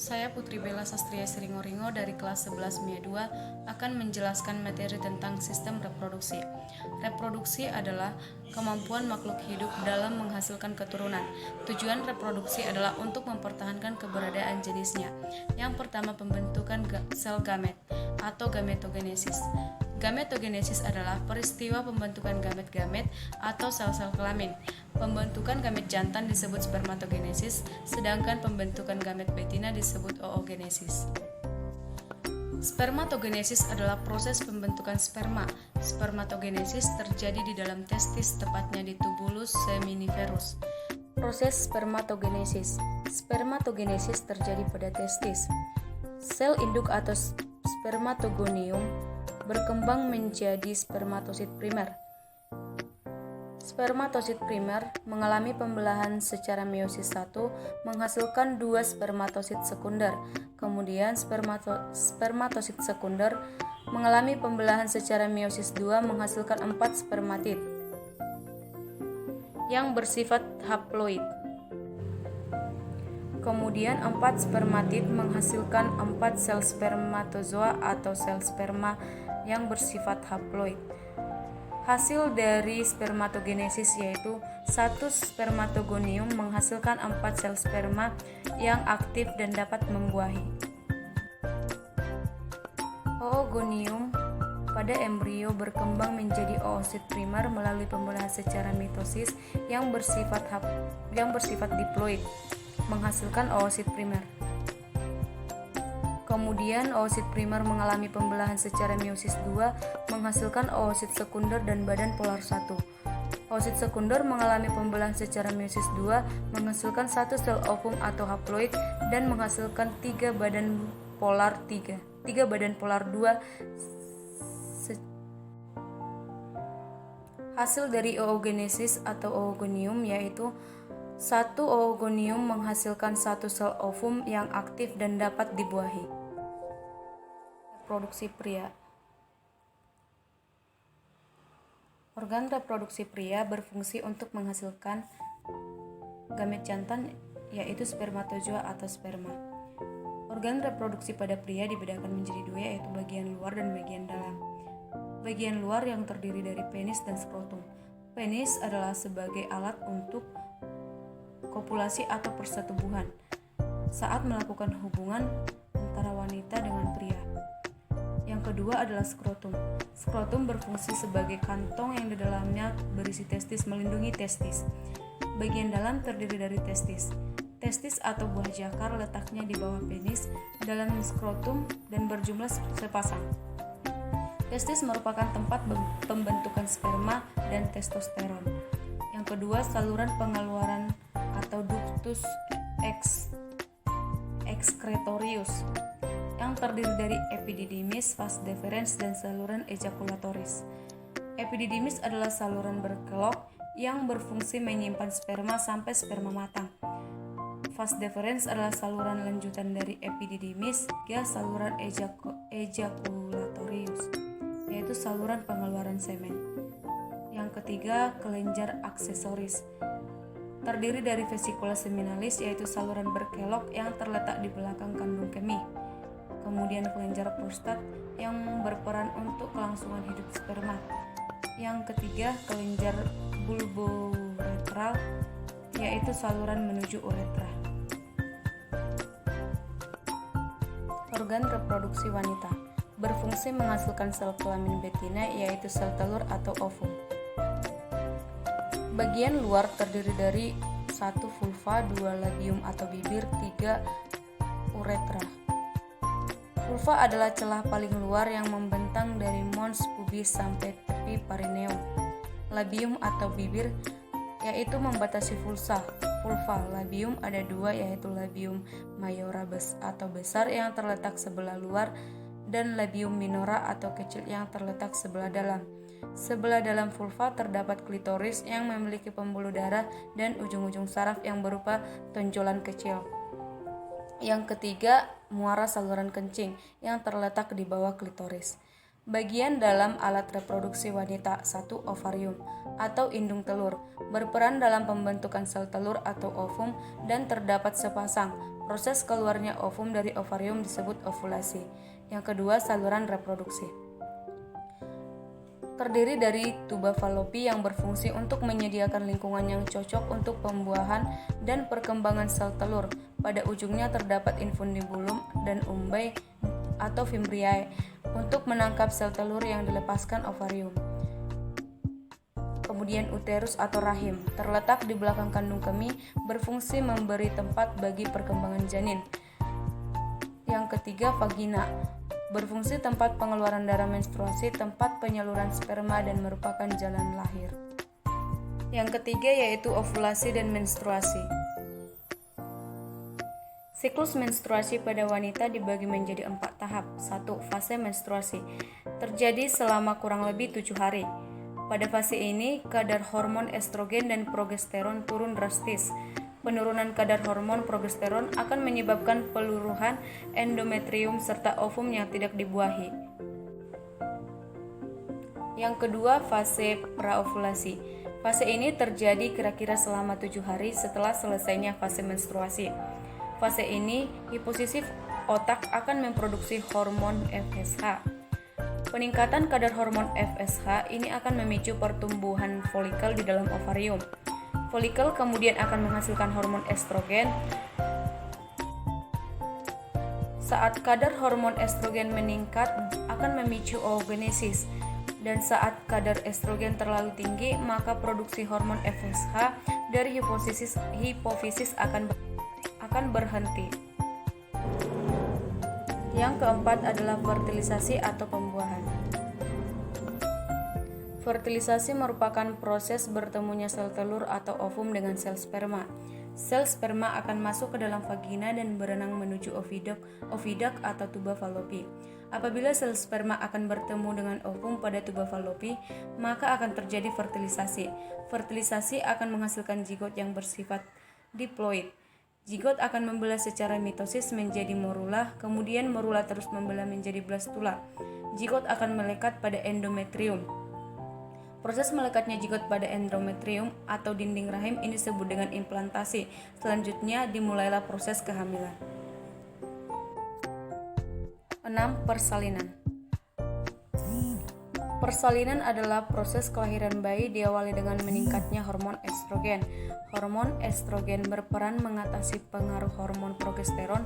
Saya Putri Bella Sastria Siringoringo dari kelas 11 MIA 2 akan menjelaskan materi tentang sistem reproduksi. Reproduksi adalah kemampuan makhluk hidup dalam menghasilkan keturunan. Tujuan reproduksi adalah untuk mempertahankan keberadaan jenisnya. Yang pertama, pembentukan sel gamet atau gametogenesis. Gametogenesis adalah peristiwa pembentukan gamet-gamet atau sel-sel kelamin. Pembentukan gamet jantan disebut spermatogenesis, sedangkan pembentukan gamet betina disebut oogenesis. Spermatogenesis adalah proses pembentukan sperma. Spermatogenesis terjadi di dalam testis, tepatnya di tubulus seminiferus. Proses spermatogenesis. Spermatogenesis terjadi pada testis. Sel induk atau spermatogonium berkembang menjadi spermatosit primer. Spermatosit primer mengalami pembelahan secara meiosis 1 menghasilkan 2 spermatosit sekunder. Kemudian spermatosit sekunder mengalami pembelahan secara meiosis 2 menghasilkan 4 spermatid yang bersifat haploid. Kemudian 4 spermatid menghasilkan 4 sel spermatozoa atau sel sperma yang bersifat haploid. Hasil dari spermatogenesis yaitu 1 spermatogonium menghasilkan 4 sel sperma yang aktif dan dapat membuahi. Oogonium pada embrio berkembang menjadi oosit primer melalui pembelahan secara mitosis yang bersifat diploid, menghasilkan oosit primer. Kemudian oosit primer mengalami pembelahan secara meiosis 2 menghasilkan oosit sekunder dan badan polar 1. Oosit sekunder mengalami pembelahan secara meiosis 2 menghasilkan 1 sel ovum atau haploid dan menghasilkan 3 badan polar 2. Hasil dari oogenesis atau oogonium yaitu 1 oogonium menghasilkan 1 sel ovum yang aktif dan dapat dibuahi. Reproduksi pria. Organ reproduksi pria berfungsi untuk menghasilkan gamet jantan yaitu spermatozoa atau sperma. Organ reproduksi pada pria dibedakan menjadi 2 yaitu bagian luar dan bagian dalam. Bagian luar yang terdiri dari penis dan skrotum. Penis adalah sebagai alat untuk kopulasi atau persetubuhan saat melakukan hubungan antara wanita dengan pria. Yang kedua adalah skrotum. Skrotum berfungsi sebagai kantong yang di dalamnya berisi testis, melindungi testis. Bagian dalam terdiri dari testis. Testis atau buah jakar letaknya di bawah penis dalam skrotum dan berjumlah sepasang. Testis merupakan tempat pembentukan sperma dan testosteron. Yang kedua, saluran pengeluaran atau ductus excretorius yang terdiri dari epididymis, vas deferens, dan saluran ejaculatoris. Epididymis adalah saluran berkelok yang berfungsi menyimpan sperma sampai sperma matang. Vas deferens adalah saluran lanjutan dari epididymis hingga saluran ejaculatoris, yaitu saluran pengeluaran semen. Yang ketiga, kelenjar aksesoris. Terdiri dari vesikula seminalis yaitu saluran berkelok yang terletak di belakang kandung kemih. Kemudian kelenjar prostat yang berperan untuk kelangsungan hidup sperma. Yang ketiga, kelenjar bulbouretral yaitu saluran menuju uretra. Organ reproduksi wanita berfungsi menghasilkan sel kelamin betina yaitu sel telur atau ovum. Bagian luar terdiri dari 1 vulva, 2 labium atau bibir, 3 uretra. Vulva adalah celah paling luar yang membentang dari mons pubis sampai tepi perineum. Labium atau bibir yaitu membatasi vulva. Labium ada 2 yaitu labium majora atau besar yang terletak sebelah luar dan labium minora atau kecil yang terletak sebelah dalam. Sebelah dalam vulva terdapat klitoris yang memiliki pembuluh darah dan ujung-ujung saraf yang berupa tonjolan kecil. Yang ketiga, muara saluran kencing yang terletak di bawah klitoris. Bagian dalam alat reproduksi wanita, 1. Ovarium atau indung telur, berperan dalam pembentukan sel telur atau ovum dan terdapat sepasang. Proses keluarnya ovum dari ovarium disebut ovulasi. Yang kedua, saluran reproduksi. Terdiri dari tuba falopi yang berfungsi untuk menyediakan lingkungan yang cocok untuk pembuahan dan perkembangan sel telur. Pada ujungnya terdapat infundibulum dan umbai atau fimbriae untuk menangkap sel telur yang dilepaskan ovarium. Kemudian uterus atau rahim, terletak di belakang kandung kemih, berfungsi memberi tempat bagi perkembangan janin. Yang ketiga, vagina, berfungsi tempat pengeluaran darah menstruasi, tempat penyaluran sperma dan merupakan jalan lahir. Yang ketiga yaitu ovulasi dan menstruasi. Siklus menstruasi pada wanita dibagi menjadi 4 tahap. 1. Fase menstruasi, terjadi selama kurang lebih 7 hari. Pada fase ini, kadar hormon estrogen dan progesteron turun drastis. Penurunan kadar hormon progesteron akan menyebabkan peluruhan endometrium serta ovum yang tidak dibuahi. Yang kedua, fase praovulasi. Fase ini terjadi kira-kira selama 7 hari setelah selesainya fase menstruasi. Fase ini, hipofisis otak akan memproduksi hormon FSH. Peningkatan kadar hormon FSH ini akan memicu pertumbuhan folikel di dalam ovarium. Folikel kemudian akan menghasilkan hormon estrogen. Saat kadar hormon estrogen meningkat akan memicu oogenesis, dan saat kadar estrogen terlalu tinggi maka produksi hormon FSH dari hipofisis akan berhenti. Yang keempat adalah fertilisasi atau pembuahan. Fertilisasi merupakan proses bertemunya sel telur atau ovum dengan sel sperma. Sel sperma akan masuk ke dalam vagina dan berenang menuju oviduct atau tuba falopi. Apabila sel sperma akan bertemu dengan ovum pada tuba falopi, maka akan terjadi fertilisasi. Fertilisasi akan menghasilkan zigot yang bersifat diploid. Zigot akan membelah secara mitosis menjadi morula, kemudian morula terus membelah menjadi blastula. Zigot akan melekat pada endometrium. Proses melekatnya zigot pada endometrium atau dinding rahim ini disebut dengan implantasi. Selanjutnya dimulailah proses kehamilan. 6. Persalinan. Persalinan adalah proses kelahiran bayi diawali dengan meningkatnya hormon estrogen. Hormon estrogen berperan mengatasi pengaruh hormon progesteron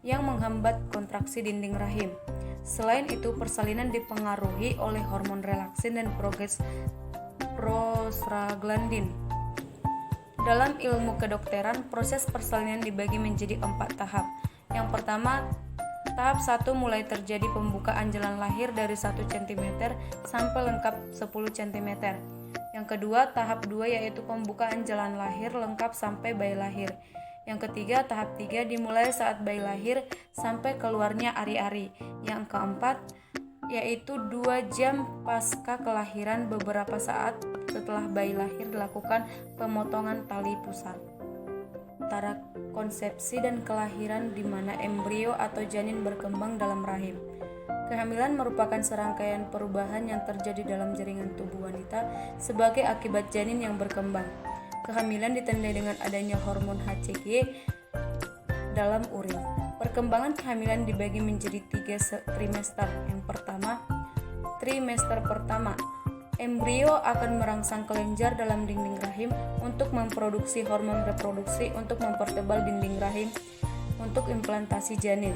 yang menghambat kontraksi dinding rahim. Selain itu, persalinan dipengaruhi oleh hormon relaksin dan prostaglandin. Dalam ilmu kedokteran, proses persalinan dibagi menjadi 4 tahap. Yang pertama, tahap 1 mulai terjadi pembukaan jalan lahir dari 1 cm sampai lengkap 10 cm. Yang kedua, tahap 2 yaitu pembukaan jalan lahir lengkap sampai bayi lahir. Yang ketiga, tahap 3 dimulai saat bayi lahir sampai keluarnya ari-ari. Yang keempat, yaitu 2 jam pasca kelahiran beberapa saat setelah bayi lahir dilakukan pemotongan tali pusar antara konsepsi dan kelahiran di mana embrio atau janin berkembang dalam rahim. Kehamilan merupakan serangkaian perubahan yang terjadi dalam jaringan tubuh wanita sebagai akibat janin yang berkembang. Kehamilan ditandai dengan adanya hormon HCG dalam urin. Perkembangan kehamilan dibagi menjadi 3 trimester. Yang pertama, trimester pertama. Embrio akan merangsang kelenjar dalam dinding rahim untuk memproduksi hormon reproduksi untuk mempertebal dinding rahim untuk implantasi janin.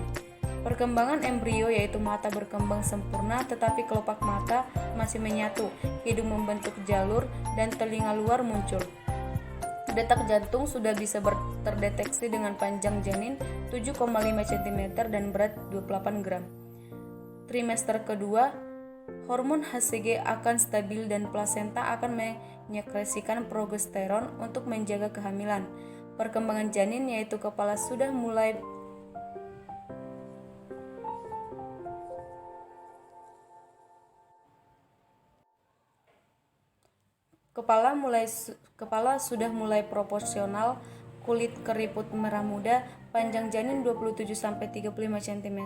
Perkembangan embrio yaitu mata berkembang sempurna tetapi kelopak mata masih menyatu, hidung membentuk jalur, dan telinga luar muncul. Detak jantung sudah bisa terdeteksi dengan panjang janin 7,5 cm dan berat 28 gram. Trimester kedua, hormon HCG akan stabil dan plasenta akan menyekresikan progesteron untuk menjaga kehamilan. Perkembangan janin yaitu kepala sudah mulai proporsional kulit keriput merah muda, panjang janin 27-35 cm,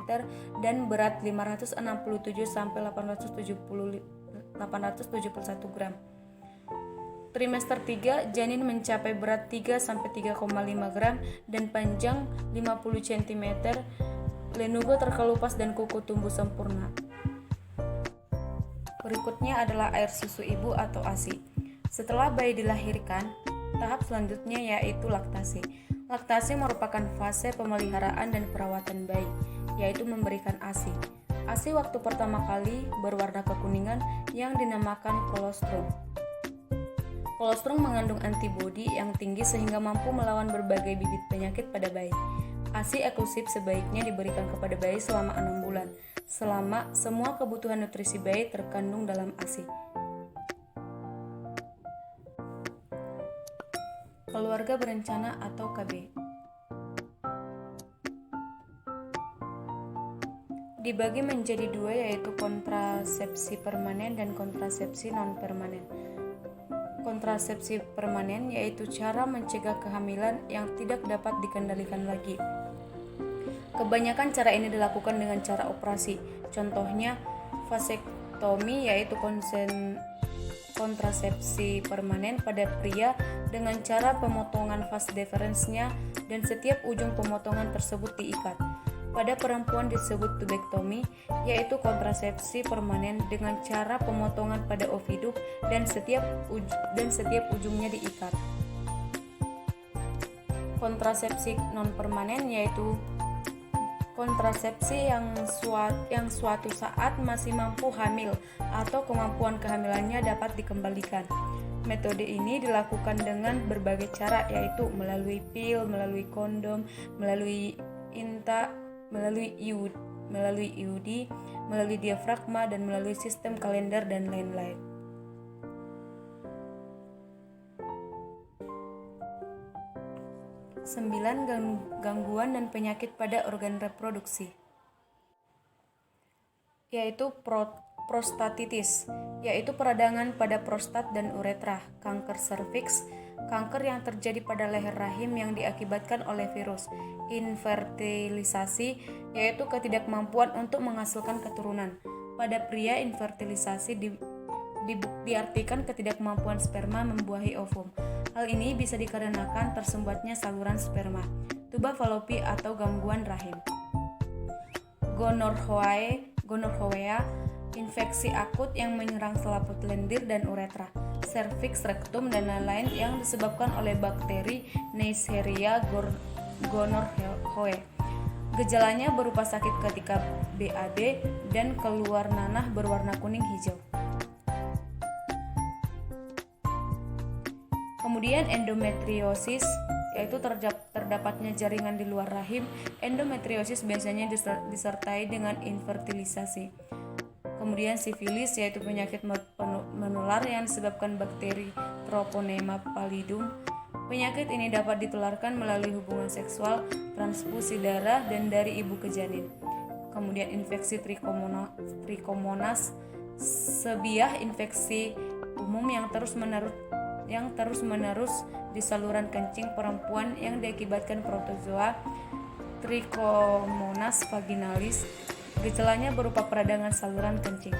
dan berat 567-871 gram. Trimester 3, janin mencapai berat 3-3,5 gram dan panjang 50 cm, lenugo terkelupas dan kuku tumbuh sempurna. Berikutnya adalah air susu ibu atau ASI. Setelah bayi dilahirkan, tahap selanjutnya yaitu laktasi. Laktasi merupakan fase pemeliharaan dan perawatan bayi, yaitu memberikan ASI. ASI waktu pertama kali berwarna kekuningan yang dinamakan kolostrum. Kolostrum mengandung antibodi yang tinggi sehingga mampu melawan berbagai bibit penyakit pada bayi. ASI eksklusif sebaiknya diberikan kepada bayi selama 6 bulan, selama semua kebutuhan nutrisi bayi terkandung dalam ASI. Keluarga berencana atau KB dibagi menjadi dua, yaitu kontrasepsi permanen dan kontrasepsi non-permanen. Kontrasepsi permanen yaitu cara mencegah kehamilan yang tidak dapat dikendalikan lagi. Kebanyakan cara ini dilakukan dengan cara operasi. Contohnya vasektomi, yaitu kontrasepsi permanen pada pria dengan cara pemotongan vas deferensnya dan setiap ujung pemotongan tersebut diikat. Pada perempuan disebut tubektomi, yaitu kontrasepsi permanen dengan cara pemotongan pada ovidum dan setiap ujungnya diikat. Kontrasepsi non-permanen yaitu kontrasepsi yang suatu saat masih mampu hamil atau kemampuan kehamilannya dapat dikembalikan. Metode ini dilakukan dengan berbagai cara, yaitu melalui pil, melalui kondom, melalui IUD, melalui diafragma, dan melalui sistem kalender dan lain-lain. Sembilan, gangguan dan penyakit pada organ reproduksi, yaitu prostatitis, yaitu peradangan pada prostat dan uretra, kanker serviks, kanker yang terjadi pada leher rahim yang diakibatkan oleh virus, infertilisasi, yaitu ketidakmampuan untuk menghasilkan keturunan. Pada pria, infertilisasi diartikan ketidakmampuan sperma membuahi ovum. Hal ini bisa dikarenakan tersumbatnya saluran sperma, tuba falopi, atau gangguan rahim. Gonorrhea, infeksi akut yang menyerang selaput lendir dan uretra, serviks, rektum, dan lain-lain yang disebabkan oleh bakteri Neisseria gonorrhoeae. Gejalanya berupa sakit ketika BAB dan keluar nanah berwarna kuning hijau. Kemudian endometriosis, yaitu terdapatnya jaringan di luar rahim. Endometriosis biasanya disertai dengan infertilisasi. Kemudian sifilis, yaitu penyakit menular yang disebabkan bakteri Treponema pallidum. Penyakit ini dapat ditularkan melalui hubungan seksual, transfusi darah, dan dari ibu ke janin. Kemudian infeksi Trichomonas, sebiah infeksi umum yang terus-menerus di saluran kencing perempuan yang diakibatkan protozoa Trichomonas vaginalis. Gejalanya berupa peradangan saluran kencing.